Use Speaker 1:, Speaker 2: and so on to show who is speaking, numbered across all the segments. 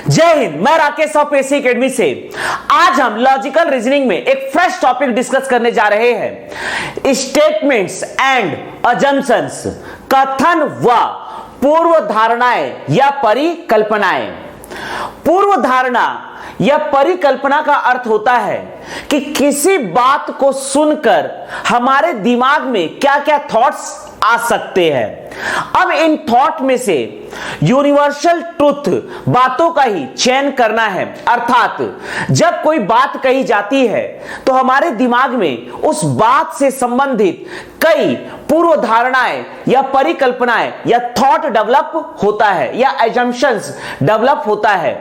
Speaker 1: जय हिंद। मैं Rakesh of AC academy से आज हम लॉजिकल रीजनिंग में एक फ्रेश टॉपिक डिस्कस करने जा रहे हैं। स्टेटमेंट्स एंड अजम्पशंस, कथन व पूर्व धारणाएं या परिकल्पनाएं। पूर्व धारणा या परिकल्पना का अर्थ होता है कि किसी बात को सुनकर हमारे दिमाग में क्या क्या थॉट्स आ सकते हैं। अब इन थॉट में से यूनिवर्सल ट्रुथ बातों का ही चयन करना है, अर्थात जब कोई बात कही जाती है तो हमारे दिमाग में उस बात से संबंधित कई पूर्व धारणाएं या परिकल्पनाएं या थॉट डेवलप होता है या अजम्पशंस डेवलप होता है।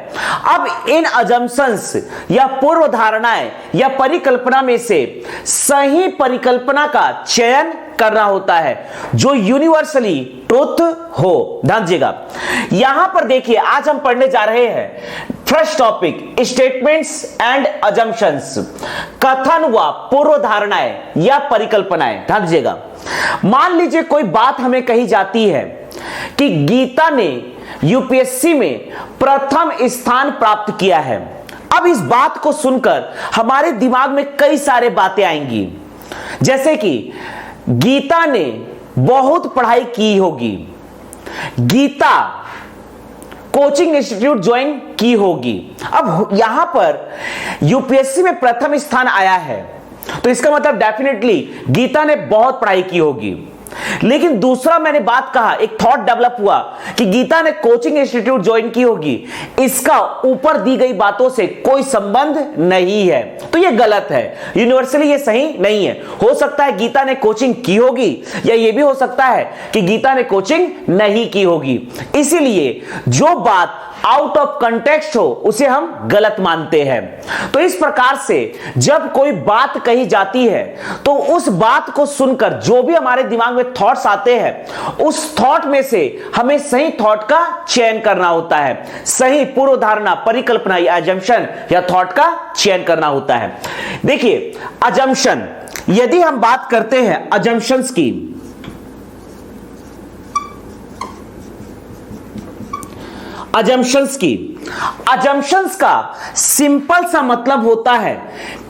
Speaker 1: अब इन अजम्पशंस या पूर्व धारणाएं या परिकल्पना में से सही परिकल्पना का चयन करना होता है जो यूनिवर्सली ट्रुथ हो। ध्यान दीजिएगा, यहां पर देखिए आज हम पढ़ने जा रहे हैं first topic statements and assumptions, कथन व पूर्व धारणाएं या परिकल्पनाएं। ध्यान दीजिएगा, मान लीजिए कोई बात हमें कही जाती है कि गीता ने यूपीएससी में प्रथम स्थान प्राप्त किया है। अब इस बात को सुनकर हमारे दिमाग में कई सारे बातें आएंगी, जैसे कि गीता ने बहुत पढ़ाई की होगी, गीता कोचिंग इंस्टीट्यूट ज्वाइन की होगी। अब यहां पर यूपीएससी में प्रथम स्थान आया है तो इसका मतलब डेफिनेटली गीता ने बहुत पढ़ाई की होगी। लेकिन दूसरा मैंने बात कहा, एक थॉट डेवलप हुआ कि गीता ने कोचिंग इंस्टीट्यूट ज्वाइन की होगी, इसका ऊपर दी गई बातों से कोई संबंध नहीं है, तो यह गलत है। यूनिवर्सली यह सही नहीं है। हो सकता है गीता ने कोचिंग की होगी या यह भी हो सकता है कि गीता ने कोचिंग नहीं की होगी। इसीलिए जो बात आउट ऑफ कंटेक्स्ट हो उसे हम गलत मानते हैं। तो इस प्रकार से जब कोई बात कही जाती है तो उस बात को सुनकर जो भी हमारे दिमाग में थॉट्स आते हैं उस थॉट में से हमें सही थॉट का चयन करना होता है, सही पूर्व धारणा, परिकल्पना या अजम्पशन या थॉट का चयन करना होता है। देखिए अजम्पशन, यदि हम बात करते हैं अजम्पशंस की, अजम्पशंस का सिंपल सा मतलब होता है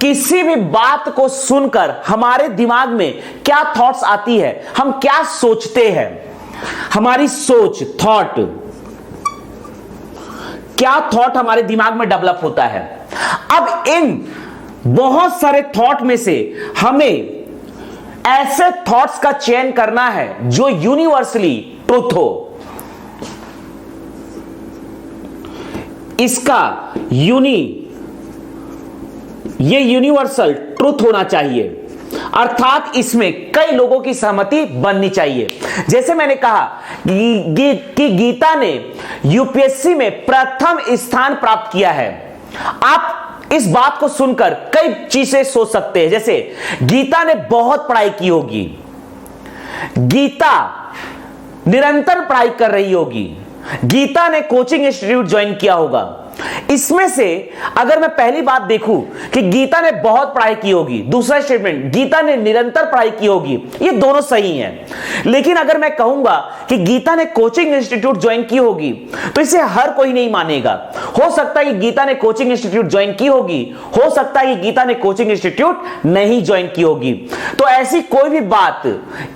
Speaker 1: किसी भी बात को सुनकर हमारे दिमाग में क्या थॉट्स आती है, हम क्या सोचते हैं, हमारी सोच, थॉट, क्या थॉट हमारे दिमाग में डेवलप होता है। अब इन बहुत सारे थॉट में से हमें ऐसे थॉट्स का चयन करना है जो यूनिवर्सली ट्रुथ हो, इसका ये यूनिवर्सल ट्रुथ होना चाहिए, अर्थात इसमें कई लोगों की सहमति बननी चाहिए। जैसे मैंने कहा कि गीता ने यूपीएससी में प्रथम स्थान प्राप्त किया है। आप इस बात को सुनकर कई चीजें सोच सकते हैं, जैसे गीता ने बहुत पढ़ाई की होगी, गीता निरंतर पढ़ाई कर रही होगी, गीता ने कोचिंग इंस्टीट्यूट ज्वाइन किया होगा। इसमें से अगर मैं पहली बात देखूं कि गीता ने बहुत पढ़ाई की होगी, दूसरा स्टेटमेंट गीता ने निरंतर पढ़ाई की होगी, ये दोनों सही हैं। लेकिन अगर मैं कहूंगा कि गीता ने कोचिंग इंस्टीट्यूट ज्वाइन की होगी तो इसे हर कोई नहीं मानेगा। हो सकता है कि गीता ने कोचिंग इंस्टीट्यूट ज्वाइन की होगी, हो सकता है कि गीता ने कोचिंग इंस्टीट्यूट नहीं ज्वाइन की होगी। तो ऐसी कोई भी बात,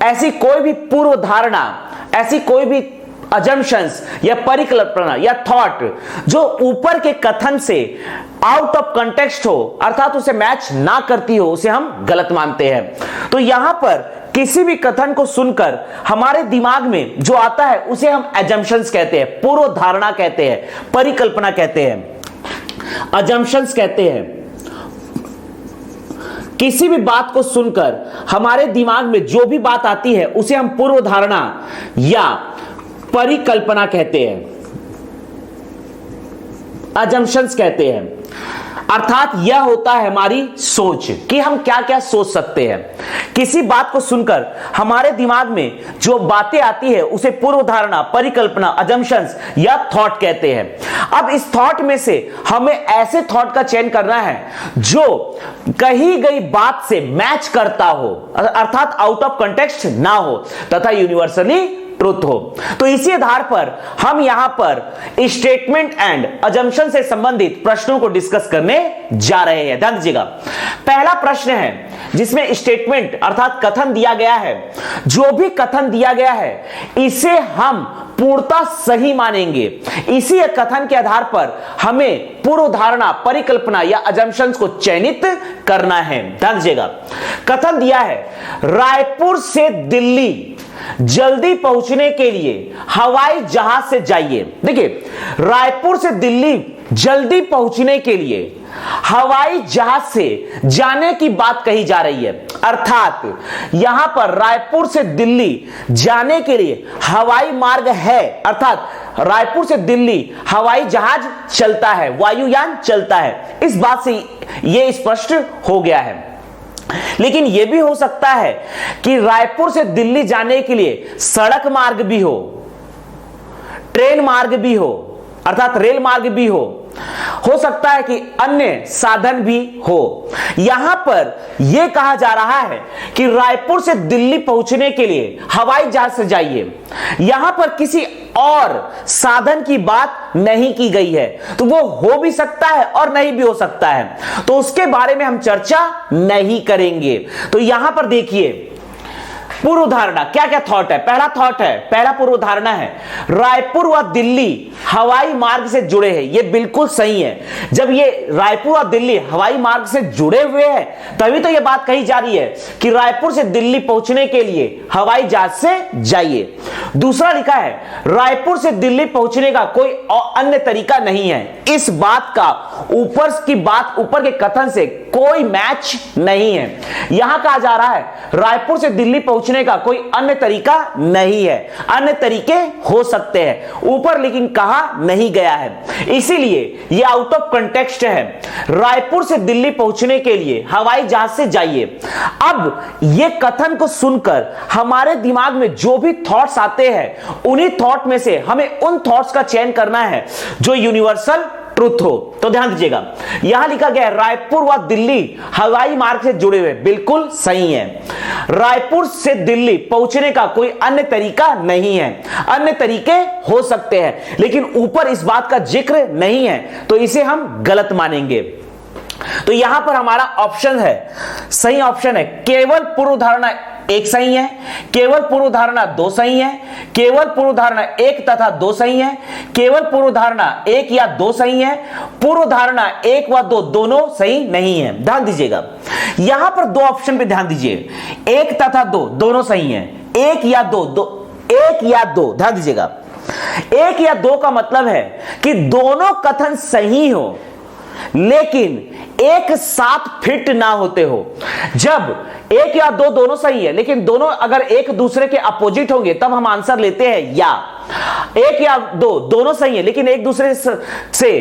Speaker 1: ऐसी कोई भी पूर्व धारणा, ऐसी कोई भी अजम्पशंस या परिकल्पना या थॉट जो ऊपर के कथन से आउट ऑफ कंटेक्स्ट हो, अर्थात उसे मैच ना करती हो, उसे हम गलत मानते हैं। तो यहां पर किसी भी कथन को सुनकर हमारे दिमाग में जो आता है उसे हम अजम्पशंस कहते हैं, पूर्व धारणा कहते हैं, परिकल्पना कहते हैं, अजम्पशंस कहते हैं। किसी भी बात को सुनकर हमारे दिमाग में जो भी बात आती है उसे हम पूर्व धारणा या परिकल्पना कहते हैं, अजम्पशंस कहते हैं। अर्थात यह होता है हमारी सोच कि हम क्या क्या सोच सकते हैं। किसी बात को सुनकर हमारे दिमाग में जो बातें आती है उसे पूर्व धारणा, परिकल्पना, अजम्पशंस या थॉट कहते हैं। अब इस थॉट में से हमें ऐसे थॉट का चयन करना है जो कही गई बात से मैच करता हो, अर्थात आउट ऑफ कंटेक्स्ट ना हो तथा यूनिवर्सली ट्रुथ हो। तो इसी आधार पर हम यहां पर स्टेटमेंट एंड अजम्पशन से संबंधित प्रश्नों को डिस्कस करने जा रहे हैं। ध्यान दीजिएगा, पहला प्रश्न है जिसमें स्टेटमेंट अर्थात कथन दिया गया है। जो भी कथन दिया गया है इसे हम पूर्णतः सही मानेंगे। इसी कथन के आधार पर हमें पूर्व धारणा, परिकल्पना या अजम्पशंस को चयनित करना है। ध्यान दीजिएगा, कथन दिया है रायपुर से दिल्ली जल्दी पहुंचने के लिए हवाई जहाज से जाइए। देखिए, रायपुर से दिल्ली जल्दी पहुंचने के लिए हवाई जहाज से जाने की बात कही जा रही है। अर्थात यहां पर रायपुर से दिल्ली जाने के लिए हवाई मार्ग है, अर्थात रायपुर से दिल्ली हवाई जहाज चलता है, वायुयान चलता है। इस बात से यह स्पष्ट हो गया है। लेकिन यह भी हो सकता है कि रायपुर से दिल्ली जाने के लिए सड़क मार्ग भी हो, ट्रेन मार्ग भी हो, अर्थात रेल मार्ग भी हो सकता है कि अन्य साधन भी हो। यहां पर यह कहा जा रहा है कि रायपुर से दिल्ली पहुंचने के लिए हवाई जहाज से जाइए। यहां पर किसी और साधन की बात नहीं की गई है, तो वो हो भी सकता है और नहीं भी हो सकता है, तो उसके बारे में हम चर्चा नहीं करेंगे। तो यहां पर देखिए पूर्व धारणा, क्या क्या थॉट है। पहला थॉट है, पहला पूर्व धारणा है रायपुर व दिल्ली हवाई मार्ग से जुड़े हैं। यह बिल्कुल सही है। जब ये रायपुर और दिल्ली हवाई मार्ग से जुड़े हुए हैं तभी तो यह बात कही जा रही है कि रायपुर से दिल्ली पहुंचने के लिए हवाई जहाज से जाइए। दूसरा लिखा है रायपुर से दिल्ली पहुंचने का कोई अन्य तरीका नहीं है। इस बात का ऊपर की बात, ऊपर के कथन से कोई मैच नहीं है। यहां कहा जा रहा है रायपुर से दिल्ली पहुंचने का कोई अन्य तरीका नहीं है। अन्य तरीके हो सकते हैं, ऊपर लेकिन कहा नहीं गया है, इसीलिए यह आउट ऑफ कंटेक्स्ट है। रायपुर से दिल्ली पहुंचने के लिए हवाई जहाज से जाइए। अब यह कथन को सुनकर हमारे दिमाग में जो भी थॉट्स आते हैं उन्हीं थॉट में से हमें उन थॉट्स का चयन करना है जो यूनिवर्सल ट्रुथ हो। तो ध्यान दीजिएगा, यहां लिखा गया है रायपुर व दिल्ली हवाई मार्ग से जुड़े हुए, बिल्कुल सही है। रायपुर से दिल्ली पहुंचने का कोई अन्य तरीका नहीं है। अन्य तरीके हो सकते हैं लेकिन ऊपर इस बात का जिक्र नहीं है, तो इसे हम गलत मानेंगे। तो यहां पर हमारा ऑप्शन है, सही ऑप्शन है केवल पूर्व धारणा एक सही है, केवल पूर्व धारणा दो सही है, केवल पूर्व धारणा एक तथा दो सही है, केवल पूर्व धारणा एक या दो सही है, पूर्व धारणा एक व दो दोनों सही नहीं है। ध्यान दीजिएगा, यहां पर दो ऑप्शन पे ध्यान दीजिए, एक तथा दो दोनों सही है, एक या दो, एक या दो। ध्यान दीजिएगा, एक या दो का मतलब है कि दोनों कथन सही हो लेकिन एक साथ फिट ना होते हो। जब एक या दो दोनों सही है लेकिन दोनों अगर एक दूसरे के अपोजिट होंगे तब हम आंसर लेते हैं या। एक या दो दोनों सही है लेकिन एक दूसरे से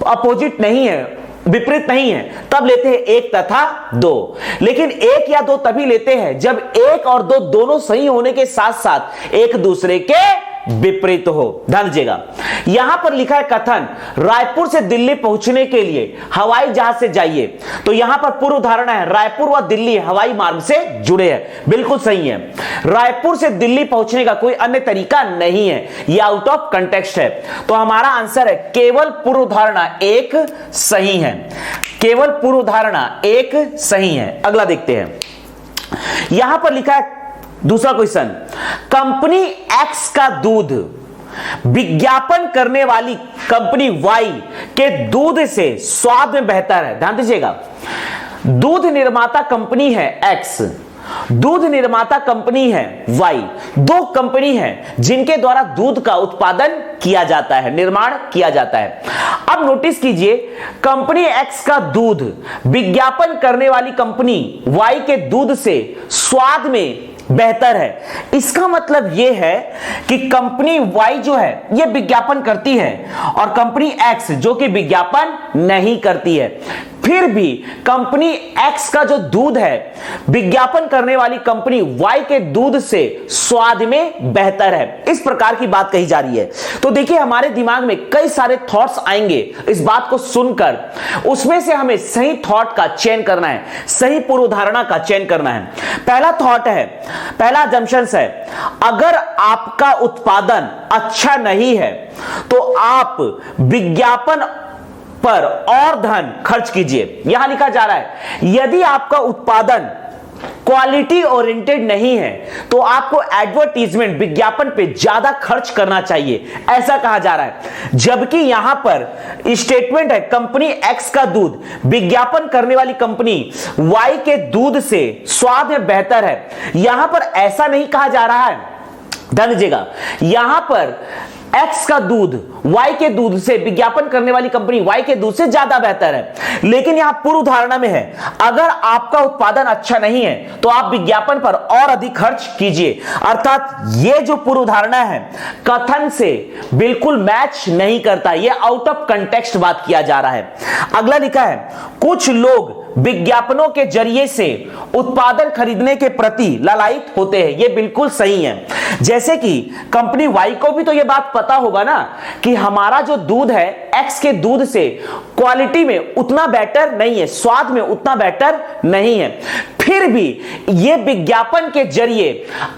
Speaker 1: अपोजिट नहीं है, विपरीत नहीं है, तब लेते हैं एक तथा दो। लेकिन एक या दो तभी लेते हैं जब एक और दो दोनों सही होने के साथ साथ एक दूसरे के विपरीत हो। ध्यान दीजिएगा, यहां पर लिखा है कथन रायपुर से दिल्ली पहुंचने के लिए हवाई जहाज से जाइए, तो यहां पर पूर्व धारणा है रायपुर व दिल्ली हवाई मार्ग से जुड़े हैं, बिल्कुल सही है। रायपुर से दिल्ली पहुंचने का कोई अन्य तरीका नहीं है, यह आउट ऑफ कंटेक्स्ट है। तो हमारा आंसर है केवल पूर्व धारणा एक सही है, केवल पूर्व धारणा एक सही है। अगला देखते हैं, यहां पर लिखा है दूसरा क्वेश्चन, कंपनी एक्स का दूध विज्ञापन करने वाली कंपनी वाई के दूध से स्वाद में बेहतर है। ध्यान दीजिएगा, दूध निर्माता कंपनी है एक्स, दूध निर्माता कंपनी है वाई, दो कंपनी है जिनके द्वारा दूध का उत्पादन किया जाता है, निर्माण किया जाता है। अब नोटिस कीजिए, कंपनी एक्स का दूध विज्ञापन करने वाली कंपनी वाई के दूध से स्वाद में बेहतर है। इसका मतलब यह है कि कंपनी वाई जो है यह विज्ञापन करती है और कंपनी एक्स जो कि विज्ञापन नहीं करती है। फिर भी कंपनी एक्स का जो दूध है विज्ञापन करने वाली कंपनी वाई के दूध से स्वाद में बेहतर है। इस प्रकार की बात कही जा रही है। तो देखिए हमारे दिमाग में कई सारे थॉट्स आएंगे इस बात को सुनकर, उसमें से हमें सही थॉट का चयन करना है, सही पूर्व धारणा का चयन करना है। पहला थॉट है, पहला अजम्पशंस है, अगर आपका उत्पादन अच्छा नहीं है तो आप विज्ञापन पर और धन खर्च कीजिए। यहां लिखा जा रहा है यदि आपका उत्पादन क्वालिटी ओरिएंटेड नहीं है तो आपको एडवर्टीजमेंट विज्ञापन पे ज्यादा खर्च करना चाहिए, ऐसा कहा जा रहा है। जबकि यहां पर स्टेटमेंट है कंपनी एक्स का दूध विज्ञापन करने वाली कंपनी वाई के दूध से स्वाद में बेहतर है। यहां पर ऐसा नहीं कहा जा रहा है, ध्यान दीजिएगा, यहां पर एक्स का दूध वाई के दूध से विज्ञापन करने वाली कंपनी वाई के दूध से ज्यादा बेहतर है, लेकिन यहां पूर्व धारणा में है अगर आपका उत्पादन अच्छा नहीं है तो आप विज्ञापन पर और अधिक खर्च कीजिए। अर्थात यह जो पूर्व धारणा है कथन से बिल्कुल मैच नहीं करता, यह आउट ऑफ कंटेक्स्ट बात किया जा रहा है। अगला लिखा है कुछ लोग विज्ञापनों के जरिए से उत्पादन खरीदने के प्रति लालायित होते हैं। यह बिल्कुल सही है। जैसे कि कंपनी वाई को भी तो यह बात पता होगा ना कि हमारा जो दूध है एक्स के दूध से क्वालिटी में उतना बेटर नहीं है, स्वाद में उतना बेटर नहीं है, फिर भी ये विज्ञापन के जरिए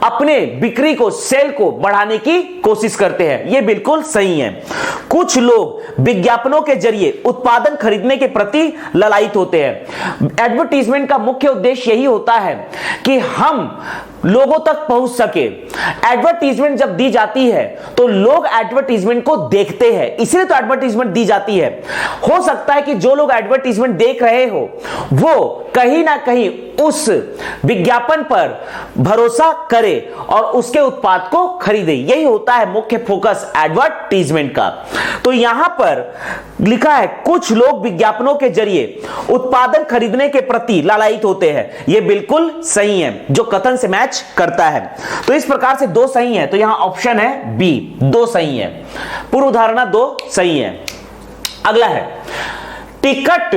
Speaker 1: अपने बिक्री को, सेल को बढ़ाने की कोशिश करते हैं। ये बिल्कुल सही है। कुछ लोग विज्ञापनों के जरिए उत्पादन खरीदने के प्रति लालायित होते हैं। एडवर्टीजमेंट का मुख्य उद्देश्य यही होता है कि हम लोगों तक पहुंच सके। एडवर्टीजमेंट जब दी जाती है तो लोग एडवर्टीजमेंट को देखते हैं, इसलिए तो एडवर्टीजमेंट दी जाती है। हो सकता है कि जो लोग एडवर्टीजमेंट देख रहे हो वो कहीं ना कहीं उस विज्ञापन पर भरोसा करे और उसके उत्पाद को खरीदे। यही होता है मुख्य फोकस एडवर्टीजमेंट का। तो यहां पर लिखा है कुछ लोग विज्ञापनों के जरिए उत्पादन खरीदने के प्रति लालायित होते हैं। यह बिल्कुल सही है, जो कथन से मैच करता है। तो इस प्रकार से दो सही है, तो यहां ऑप्शन है बी, दो सही है, पूर्व धारणा दो सही है। अगला है टिकट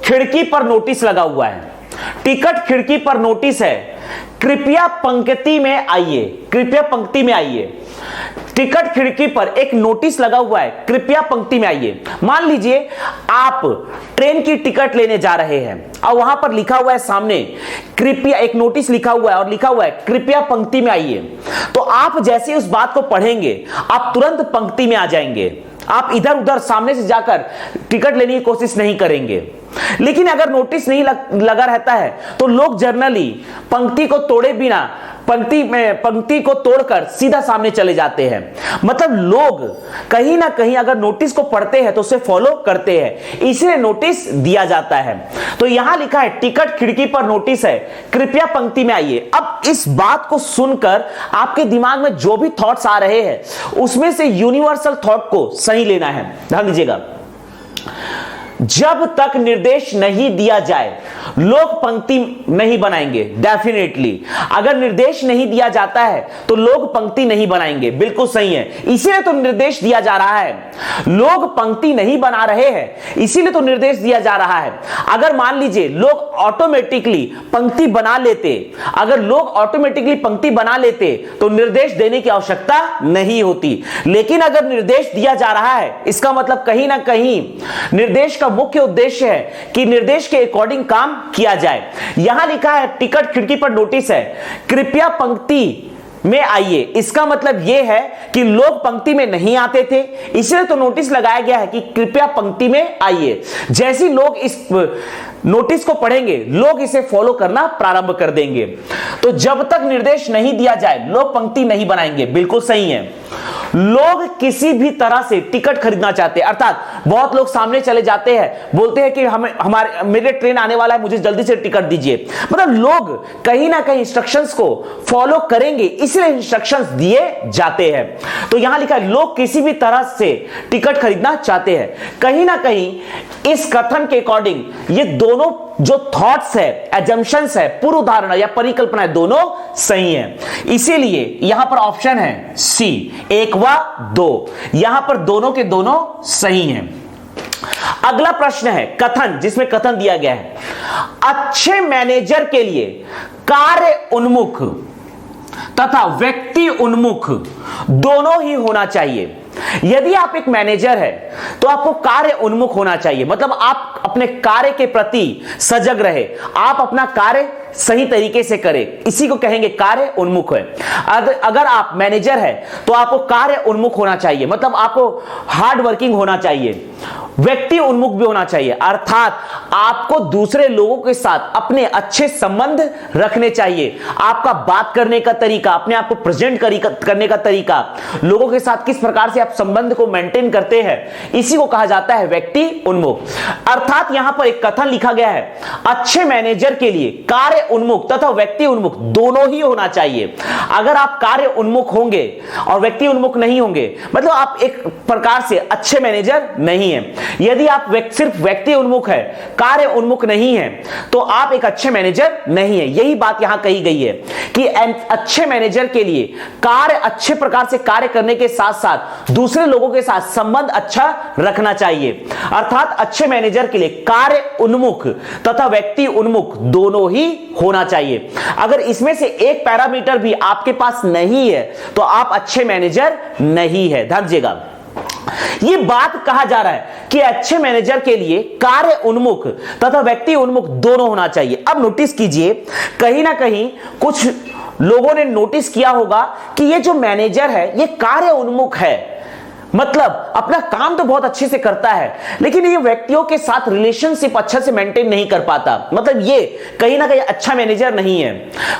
Speaker 1: खिड़की पर नोटिस लगा हुआ है। टिकट खिड़की पर नोटिस है कृपया पंक्ति में आइए, कृपया पंक्ति में आइए। टिकट खिड़की पर एक नोटिस लगा हुआ है कृपया पंक्ति में आइए। मान लीजिए आप ट्रेन की टिकट लेने जा रहे हैं और वहां पर लिखा हुआ है सामने कृपया, एक नोटिस लिखा हुआ है और लिखा हुआ है कृपया पंक्ति में आइए। तो आप जैसे उस बात को पढ़ेंगे आप तुरंत पंक्ति में आ जाएंगे, आप इधर उधर सामने से जाकर टिकट लेने की कोशिश नहीं करेंगे। लेकिन अगर नोटिस नहीं लगा रहता है तो लोग जनरली पंक्ति को तोड़े बिना पंक्ति को तोड़कर सीधा सामने चले जाते हैं। मतलब लोग कहीं ना कहीं अगर नोटिस को पढ़ते हैं तो उसे फॉलो करते हैं, इसलिए नोटिस दिया जाता है। तो यहां लिखा है टिकट खिड़की पर नोटिस है कृपया पंक्ति में आइए। अब इस बात को सुनकर आपके दिमाग में जो भी थॉट्स आ रहे हैं उसमें से यूनिवर्सल थॉट को सही लेना है। ध्यान दीजिएगा, जब तक निर्देश नहीं दिया जाए लोग पंक्ति नहीं बनाएंगे। डेफिनेटली अगर निर्देश नहीं दिया जाता है तो लोग पंक्ति नहीं बनाएंगे, बिल्कुल सही है, इसीलिए तो निर्देश दिया जा रहा है। लोग पंक्ति नहीं बना रहे हैं इसीलिए तो निर्देश दिया जा रहा है। अगर मान लीजिए लोग ऑटोमेटिकली पंक्ति बना लेते, अगर लोग ऑटोमेटिकली पंक्ति बना लेते तो निर्देश देने की आवश्यकता नहीं होती। लेकिन अगर निर्देश दिया जा रहा है इसका मतलब कहीं ना कहीं निर्देश मुख्य उद्देश्य है कि निर्देश के अकॉर्डिंग काम किया जाए। यहां लिखा है टिकट खिड़की पर नोटिस है कृपया पंक्ति में आइए, इसका मतलब यह है कि लोग पंक्ति में नहीं आते थे, इसलिए तो नोटिस लगाया गया है कि कृपया पंक्ति में आइए। जैसे लोग इस नोटिस को पढ़ेंगे लोग इसे फॉलो करना प्रारंभ कर देंगे। तो जब तक निर्देश नहीं दिया जाए लोग पंक्ति नहीं बनाएंगे, बिल्कुल सही है। लोग किसी भी तरह से टिकट खरीदना चाहते हैं, अर्थात बहुत लोग सामने चले जाते हैं, बोलते हैं कि मेरे ट्रेन आने वाला है, मुझे जल्दी से टिकट दीजिए। मतलब लोग कहीं ना कहीं इंस्ट्रक्शंस को फॉलो करेंगे इसलिए इंस्ट्रक्शंस दिए जाते हैं। तो यहां लिखा है लोग किसी भी तरह से टिकट खरीदना चाहते हैं। कहीं ना कहीं इस कथन के अकॉर्डिंग ये दोनों जो थॉट्स है, एजम्पशंस है, पूर्व धारणा या परिकल्पना है, दोनों सही है। इसीलिए यहां पर ऑप्शन है सी, एक व दो, यहां पर दोनों के दोनों सही हैं। अगला प्रश्न है कथन, जिसमें कथन दिया गया है, अच्छे मैनेजर के लिए कार्य उन्मुख तथा व्यक्ति उन्मुख दोनों ही होना चाहिए। यदि आप एक मैनेजर है तो आपको कार्य उन्मुख होना चाहिए, मतलब आप अपने कार्य के प्रति सजग रहे, आप अपना कार्य सही तरीके से करें, इसी को कहेंगे कार्य उन्मुख है। अगर आप मैनेजर है तो आपको कार्य उन्मुख होना चाहिए, मतलब आपको हार्ड वर्किंग होना चाहिए, व्यक्ति उन्मुख भी होना चाहिए, अर्थात आपको दूसरे लोगों के साथ अपने अच्छे संबंध रखने चाहिए। आपका बात करने का तरीका, अपने आप को प्रेजेंट करने का तरीका, लोगों के साथ किस प्रकार से आप संबंध को मेंटेन करते हैं, इसी को कहा जाता है व्यक्ति उन्मुख। अर्थात यहां पर एक कथन लिखा गया है, अच्छे मैनेजर के लिए कार्य उन्मुख तथा व्यक्ति उन्मुख दोनों ही होना चाहिए। अगर आप कार्य उन्मुख होंगे और व्यक्ति उन्मुख नहीं होंगे, मतलब आप एक प्रकार से अच्छे मैनेजर नहीं है। यदि आप सिर्फ व्यक्ति उन्मुख है, कार्य उन्मुख नहीं है, तो आप एक अच्छे मैनेजर नहीं है। यही बात यहां कही गई है कि अच्छे मैनेजर के लिए कार्य अच्छे प्रकार से कार्य करने के साथ साथ दूसरे लोगों के साथ संबंध अच्छा रखना चाहिए। अर्थात अच्छे मैनेजर के लिए कार्य उन्मुख तथा व्यक्ति उन्मुख दोनों ही होना चाहिए। अगर इसमें से एक पैरामीटर भी आपके पास नहीं है तो आप अच्छे मैनेजर नहीं है, ध्यान दीजिएगा। यह बात कहा जा रहा है कि अच्छे मैनेजर के लिए कार्य उन्मुख तथा व्यक्ति उन्मुख दोनों होना चाहिए। अब नोटिस कीजिए, कहीं ना कहीं कुछ लोगों ने नोटिस किया होगा कि ये जो मैनेजर है ये कार्य उन्मुख है, मतलब अपना काम तो बहुत अच्छे से करता है लेकिन ये व्यक्तियों के साथ रिलेशनशिप अच्छे से मेंटेन नहीं कर पाता, मतलब ये कहीं ना कहीं अच्छा मैनेजर नहीं है।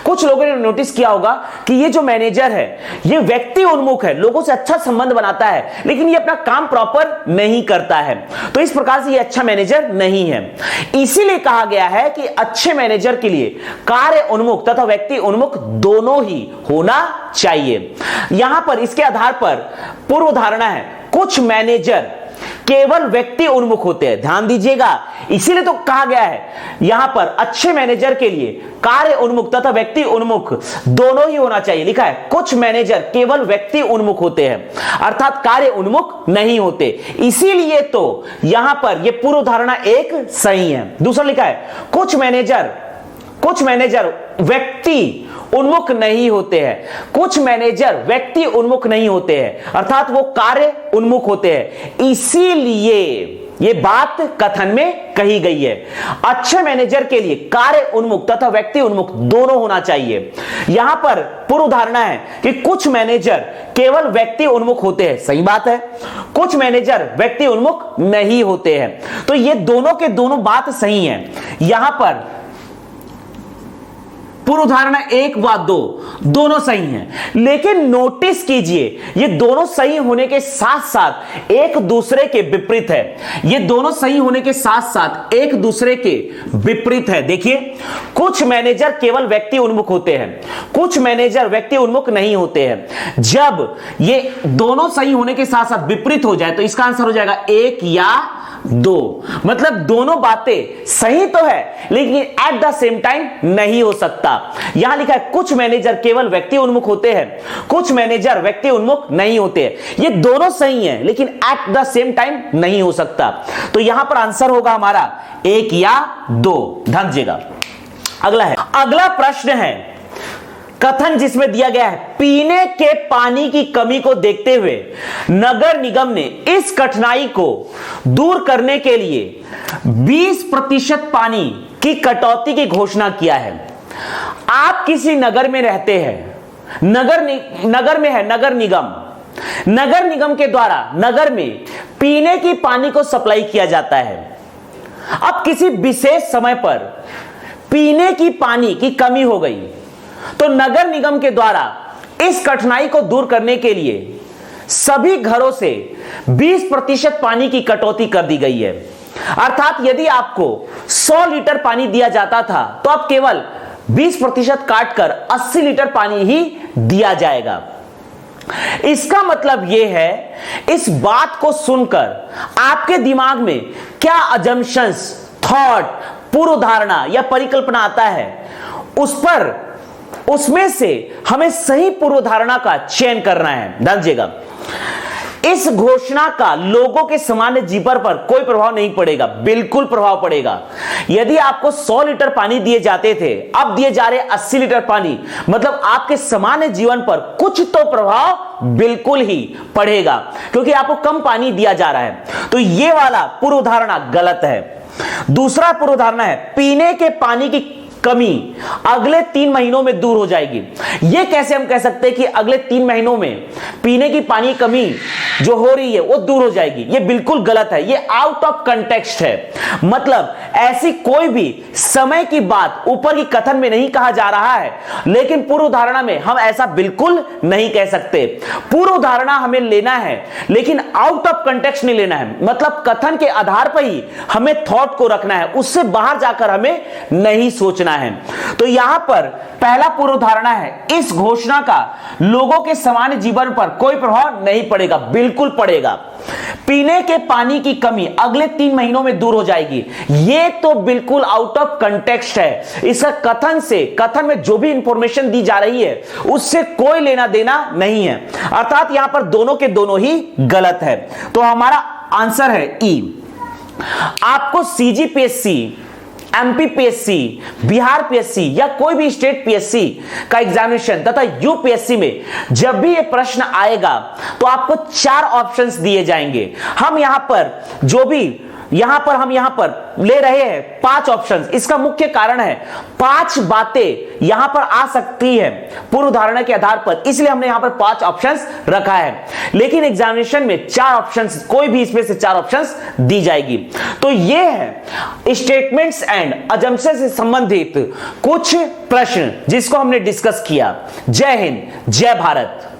Speaker 1: कुछ लोगों ने नोटिस किया होगा कि ये जो मैनेजर है ये व्यक्ति उन्मुख है, लोगों से अच्छा संबंध बनाता है लेकिन ये अपना काम प्रॉपर नहीं करता है, तो इस प्रकार से ये अच्छा मैनेजर नहीं है। इसीलिए कहा गया है कि अच्छे मैनेजर के लिए कार्य उन्मुख तथा व्यक्ति उन्मुख दोनों ही होना चाहिए। यहां पर इसके आधार पर पूर्व धारणा है कुछ मैनेजर केवल व्यक्ति उन्मुख होते हैं, ध्यान दीजिएगा। इसीलिए तो कहा गया है यहां पर अच्छे मैनेजर के लिए कार्य उन्मुख तथा व्यक्ति उन्मुख दोनों ही होना चाहिए। लिखा है कुछ मैनेजर केवल व्यक्ति उन्मुख होते हैं, अर्थात कार्य उन्मुख नहीं होते। इसीलिए तो यहां पर यह पूर्व धारणा एक सही है। दूसरा लिखा है कुछ मैनेजर व्यक्ति उन्मुख नहीं होते हैं, कुछ मैनेजर व्यक्ति उन्मुख नहीं होते हैं, अर्थात वो कार्य उन्मुख होते हैं। इसीलिए ये बात कथन में कही गई है, अच्छे मैनेजर के लिए कार्य उन्मुख तथा व्यक्ति उन्मुख दोनों होना चाहिए। यहां पर पूर्व धारणा है कि कुछ मैनेजर केवल व्यक्ति उन्मुख होते हैं, सही बात है, कुछ मैनेजर व्यक्ति उन्मुख नहीं होते हैं, तो ये दोनों के दोनों बात सही है। यहां पर पूर्व धारणा एक व दो दोनों सही हैं, लेकिन नोटिस कीजिए ये दोनों सही होने के साथ साथ एक दूसरे के विपरीत है। ये दोनों सही होने के साथ साथ एक दूसरे के विपरीत है। देखिए, कुछ मैनेजर केवल व्यक्ति उन्मुख होते हैं, कुछ मैनेजर व्यक्ति उन्मुख नहीं होते हैं। जब ये दोनों सही होने के साथ साथ विपरीत हो जाए तो इसका आंसर हो जाएगा एक या दो, मतलब दोनों बातें सही तो है लेकिन एट द सेम टाइम नहीं हो सकता। यहां लिखा है कुछ मैनेजर केवल व्यक्ति उन्मुख होते हैं, कुछ मैनेजर व्यक्ति उन्मुख नहीं होते हैं। ये दोनों सही हैं लेकिन एट द सेम टाइम नहीं हो सकता, तो यहां पर आंसर होगा हमारा एक या दो, ध्यान दीजिएगा। अगला प्रश्न है कथन जिसमें दिया गया है पीने के पानी की कमी को देखते हुए नगर निगम ने इस कठिनाई को दूर करने के लिए 20% पानी की कटौती की घोषणा किया है। आप किसी नगर में रहते हैं, नगर में है नगर निगम के द्वारा नगर में पीने की पानी को सप्लाई किया जाता है। अब किसी विशेष समय पर पीने की पानी की कमी हो गई तो नगर निगम के द्वारा इस कठिनाई को दूर करने के लिए सभी घरों से 20% पानी की कटौती कर दी गई है। अर्थात यदि आपको 100 लीटर पानी दिया जाता था तो अब केवल 20% काटकर 80 लीटर पानी ही दिया जाएगा। इसका मतलब यह है, इस बात को सुनकर आपके दिमाग में क्या अजम्पशंस, थॉट, पूर्व धारणा या परिकल्पना आता है, उसमें से हमें सही पूर्व धारणा का चयन करना है। ध्यान दीजिएगा, इस घोषणा का लोगों के सामान्य जीवन पर कोई प्रभाव नहीं पड़ेगा। बिल्कुल प्रभाव पड़ेगा। यदि आपको 100 लीटर पानी दिए जाते थे, अब दिए जा रहे 80 लीटर पानी, मतलब आपके सामान्य जीवन पर कुछ तो प्रभाव बिल्कुल ही पड़ेगा, क्योंकि आपको कम पानी दिया जा रहा है। तो यह वाला पूर्व धारणा गलत है। दूसरा पूर्व धारणा है पीने के पानी की कमी अगले 3 महीनों में दूर हो जाएगी। यह कैसे हम कह सकते हैं कि अगले 3 महीनों में पीने की पानी की कमी जो हो रही है वो दूर हो जाएगी? यह बिल्कुल गलत है। यह आउट ऑफ कंटेक्स्ट है। मतलब ऐसी कोई भी समय की बात ऊपर की कथन में नहीं कहा जा रहा है, लेकिन पूर्व धारणा में हम ऐसा बिल्कुल नहीं कह सकते। पूर्व धारणा हमें लेना है, लेकिन आउट ऑफ कंटेक्स्ट नहीं लेना है। मतलब कथन के आधार पर ही हमें थॉट को रखना है, उससे बाहर जाकर हमें नहीं सोचना है। तो यहां पर पहला पूर्व धारणा है इस घोषणा का लोगों के सामान्य जीवन पर कोई प्रभाव नहीं पड़ेगा। बिल्कुल पड़ेगा। पीने के पानी की कमी अगले 3 महीनों में दूर हो जाएगी, यह तो बिल्कुल आउट ऑफ कंटेक्स्ट है। इसका कथन में जो भी इंफॉर्मेशन दी जा रही है उससे कोई लेना देना नहीं है। अर्थात यहां पर दोनों के दोनों ही गलत है। तो हमारा आंसर है ई। आपको सीजीपीएससी, एमपीपीएससी, बिहार पीएससी या कोई भी स्टेट पीएससी का एग्जामिनेशन तथा यूपीएससी में जब भी ये प्रश्न आएगा तो आपको 4 ऑप्शंस दिए जाएंगे। हम यहां पर ले रहे हैं 5 ऑप्शंस। इसका मुख्य कारण है 5 बातें यहां पर आ सकती है पूर्व धारणा के आधार पर, इसलिए हमने यहां पर 5 ऑप्शंस रखा है। लेकिन एग्जामिनेशन में 4 ऑप्शंस, कोई भी इसमें से 4 ऑप्शंस दी जाएगी। तो यह है स्टेटमेंट्स एंड अजम्पशन से संबंधित कुछ प्रश्न जिसको हमने डिस्कस किया। जय हिंद, जय भारत।